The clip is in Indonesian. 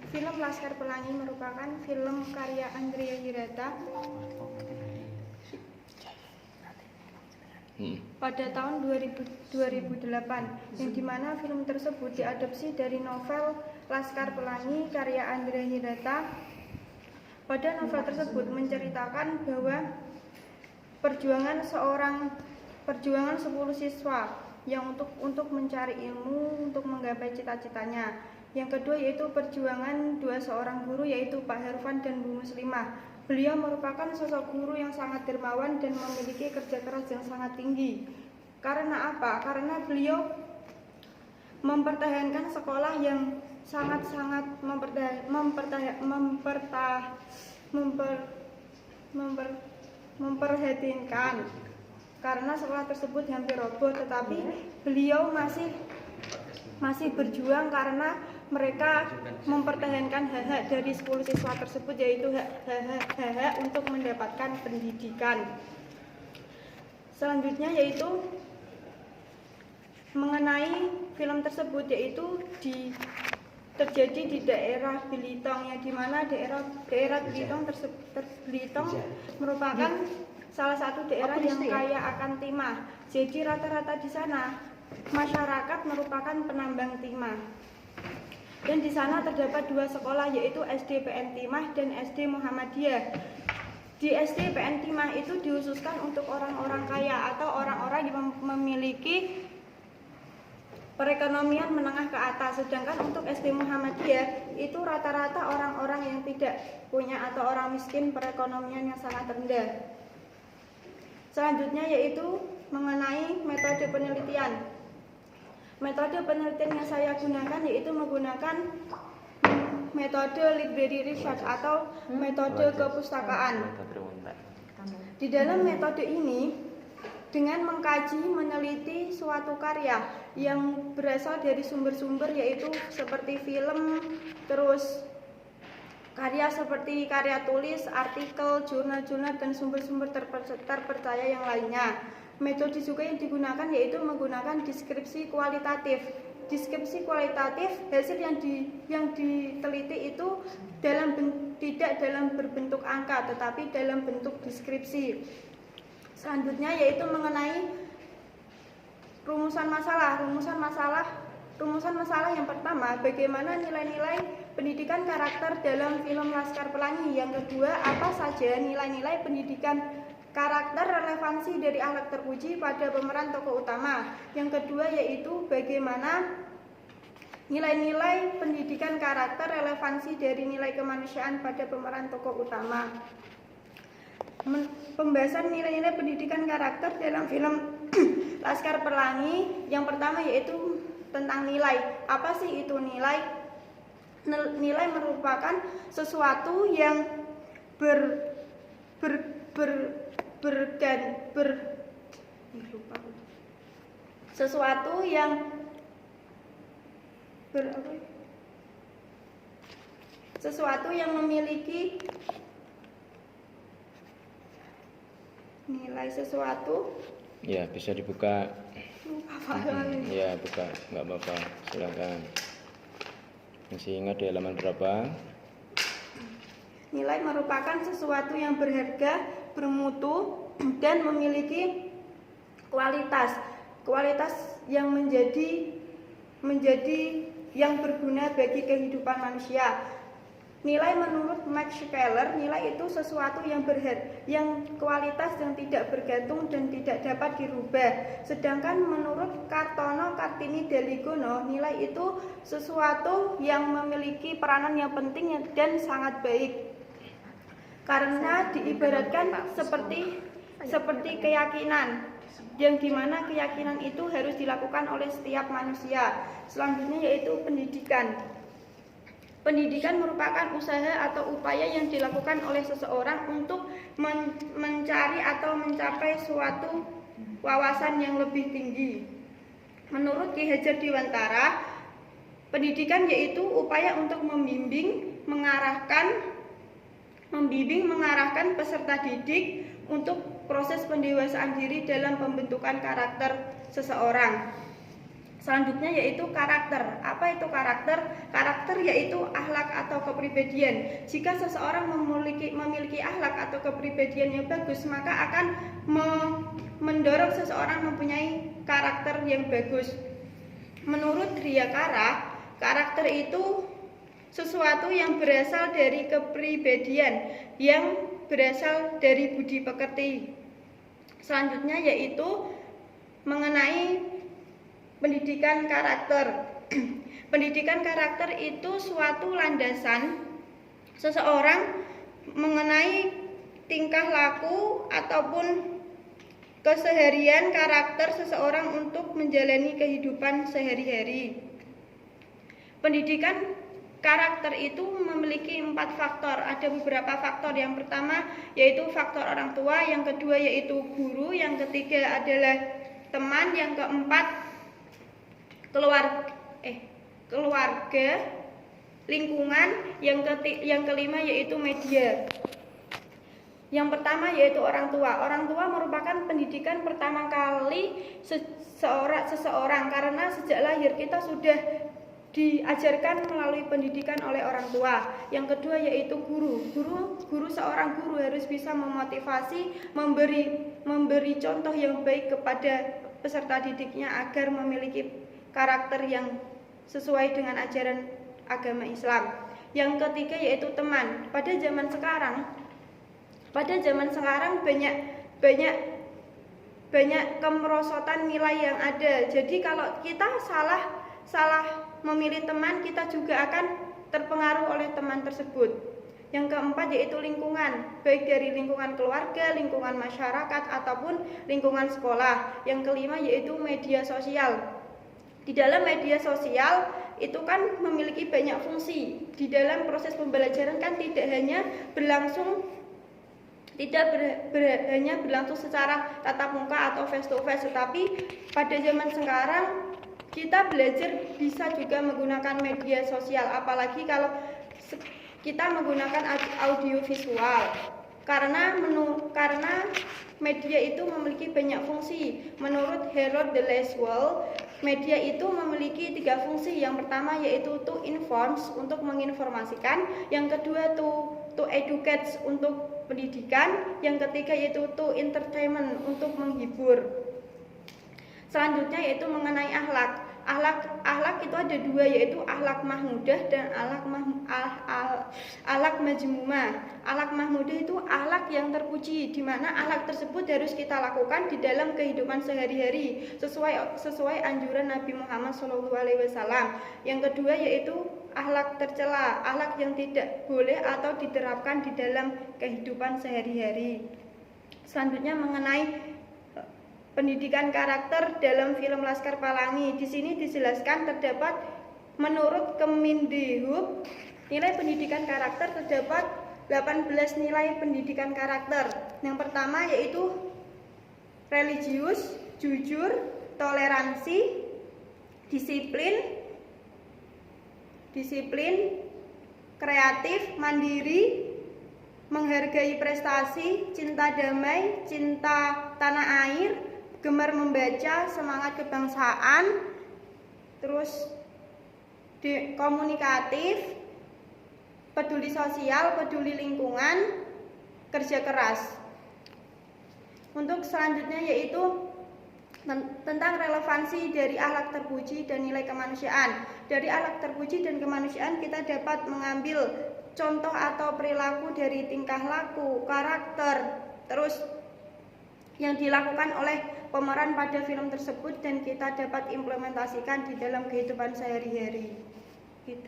Film Laskar Pelangi merupakan film karya Andrea Hirata pada tahun 2008, yang dimana film tersebut diadopsi dari novel Laskar Pelangi karya Andrea Hirata. Pada novel tersebut menceritakan bahwa perjuangan 10 siswa yang untuk mencari ilmu untuk menggapai cita-citanya. Yang kedua yaitu perjuangan seorang guru, yaitu Pak Hervan dan Bu Muslimah. Beliau merupakan sosok guru yang sangat dermawan dan memiliki kerja keras yang sangat tinggi. Karena apa? Karena beliau mempertahankan sekolah yang sangat-sangat memperhatikan. Karena sekolah tersebut hampir roboh, tetapi beliau masih berjuang karena mereka mempertahankan hak-hak dari 10 siswa tersebut, yaitu hak untuk mendapatkan pendidikan. Selanjutnya yaitu mengenai film tersebut, yaitu terjadi di daerah Belitong, yang dimana daerah Belitong merupakan salah satu daerah yang kaya akan timah. Jadi rata-rata di sana masyarakat merupakan penambang timah. Dan di sana terdapat 2 sekolah, yaitu SD PN Timah dan SD Muhammadiyah. Di SD PN Timah itu dihususkan untuk orang-orang kaya atau orang-orang yang memiliki perekonomian menengah ke atas. Sedangkan untuk SD Muhammadiyah itu rata-rata orang-orang yang tidak punya atau orang miskin perekonomian yang sangat rendah. Selanjutnya yaitu mengenai metode penelitian. Metode penelitian yang saya gunakan yaitu menggunakan metode library research atau metode kepustakaan. Di dalam metode ini, dengan mengkaji, meneliti suatu karya yang berasal dari sumber-sumber yaitu seperti film, terus karya seperti karya tulis, artikel, jurnal-jurnal, dan sumber-sumber terpercaya yang lainnya. Metode juga yang digunakan yaitu menggunakan deskripsi kualitatif. Deskripsi kualitatif, hasil yang diteliti itu tidak dalam berbentuk angka, tetapi dalam bentuk deskripsi. Selanjutnya yaitu mengenai rumusan masalah. Rumusan masalah yang pertama, bagaimana nilai-nilai pendidikan karakter dalam film Laskar Pelangi. Yang kedua, apa saja nilai-nilai pendidikan karakter relevansi dari akhlak terpuji pada pemeran tokoh utama. Yang kedua yaitu bagaimana nilai-nilai pendidikan karakter relevansi dari nilai kemanusiaan pada pemeran tokoh utama. Pembahasan nilai-nilai pendidikan karakter dalam film Laskar Pelangi. Yang pertama yaitu tentang nilai. Apa sih itu nilai? Nilai merupakan sesuatu yang sesuatu yang memiliki nilai sesuatu. Ya, bisa dibuka. Ya, buka, nggak apa-apa, silakan. Masih ingat di halaman berapa? Nilai merupakan sesuatu yang berharga, bermutu, dan memiliki kualitas yang menjadi yang berguna bagi kehidupan manusia. Nilai menurut Max Scheler, nilai itu sesuatu yang kualitas yang tidak bergantung dan tidak dapat dirubah. Sedangkan menurut Kartono Kartini Daligono, nilai itu sesuatu yang memiliki peranan yang penting dan sangat baik. Karena diibaratkan seperti keyakinan, yang dimana keyakinan itu harus dilakukan oleh setiap manusia. Selanjutnya yaitu pendidikan. Pendidikan merupakan usaha atau upaya yang dilakukan oleh seseorang untuk mencari atau mencapai suatu wawasan yang lebih tinggi. Menurut Ki Hajar Dewantara, pendidikan yaitu upaya untuk membimbing, mengarahkan peserta didik untuk proses pendewasaan diri dalam pembentukan karakter seseorang. Selanjutnya yaitu karakter. Apa itu karakter? Karakter yaitu akhlak atau kepribadian. Jika seseorang memiliki akhlak atau kepribadian yang bagus, maka akan mendorong seseorang mempunyai karakter yang bagus. Menurut Riyakara, karakter itu sesuatu yang berasal dari kepribadian, yang berasal dari budi pekerti. Selanjutnya yaitu mengenai pendidikan karakter. Pendidikan karakter itu suatu landasan seseorang mengenai tingkah laku ataupun keseharian karakter seseorang untuk menjalani kehidupan sehari-hari. Pendidikan karakter itu memiliki 4 faktor. Ada beberapa faktor. Yang pertama yaitu faktor orang tua, yang kedua yaitu guru, yang ketiga adalah teman, yang keempat keluarga, lingkungan, yang kelima yaitu media. Yang pertama yaitu orang tua. Orang tua merupakan pendidikan pertama kali seseorang karena sejak lahir kita sudah diajarkan melalui pendidikan oleh orang tua. Yang kedua yaitu guru. Seorang guru harus bisa memotivasi, memberi contoh yang baik kepada peserta didiknya agar memiliki karakter yang sesuai dengan ajaran agama Islam. Yang ketiga yaitu teman. Pada zaman sekarang banyak kemerosotan nilai yang ada. Jadi kalau kita salah memilih teman, kita juga akan terpengaruh oleh teman tersebut. Yang keempat yaitu lingkungan, baik dari lingkungan keluarga, lingkungan masyarakat ataupun lingkungan sekolah. Yang kelima yaitu media sosial. Di dalam media sosial itu kan memiliki banyak fungsi. Di dalam proses pembelajaran kan tidak hanya berlangsung secara tatap muka atau face to face, tetapi pada zaman sekarang kita belajar bisa juga menggunakan media sosial, apalagi kalau kita menggunakan audio visual. Karena media itu memiliki banyak fungsi. Menurut Harold de Lasswell, media itu memiliki 3 fungsi. Yang pertama yaitu to inform, untuk menginformasikan. Yang kedua to educate, untuk pendidikan. Yang ketiga yaitu to entertainment, untuk menghibur. Selanjutnya yaitu mengenai akhlak. Akhlak itu ada 2, yaitu akhlak mahmudah dan akhlak majmumah. Akhlak mahmudah itu akhlak yang terpuji, di mana akhlak tersebut harus kita lakukan di dalam kehidupan sehari-hari sesuai anjuran Nabi Muhammad SAW. Yang kedua yaitu akhlak tercela, akhlak yang tidak boleh atau diterapkan di dalam kehidupan sehari-hari. Selanjutnya mengenai pendidikan karakter dalam film Laskar Pelangi. Di sini dijelaskan terdapat menurut Kemendikbud nilai pendidikan karakter terdapat 18 nilai pendidikan karakter. Yang pertama yaitu religius, jujur, toleransi, disiplin, kreatif, mandiri, menghargai prestasi, cinta damai, cinta tanah air, gemar membaca, semangat kebangsaan, terus komunikatif, peduli sosial, peduli lingkungan, kerja keras. Untuk selanjutnya yaitu tentang relevansi dari akhlak terpuji dan nilai kemanusiaan. Dari akhlak terpuji dan kemanusiaan kita dapat mengambil contoh atau perilaku dari tingkah laku, karakter, terus yang dilakukan oleh pemeran pada film tersebut dan kita dapat implementasikan di dalam kehidupan sehari-hari. Gitu.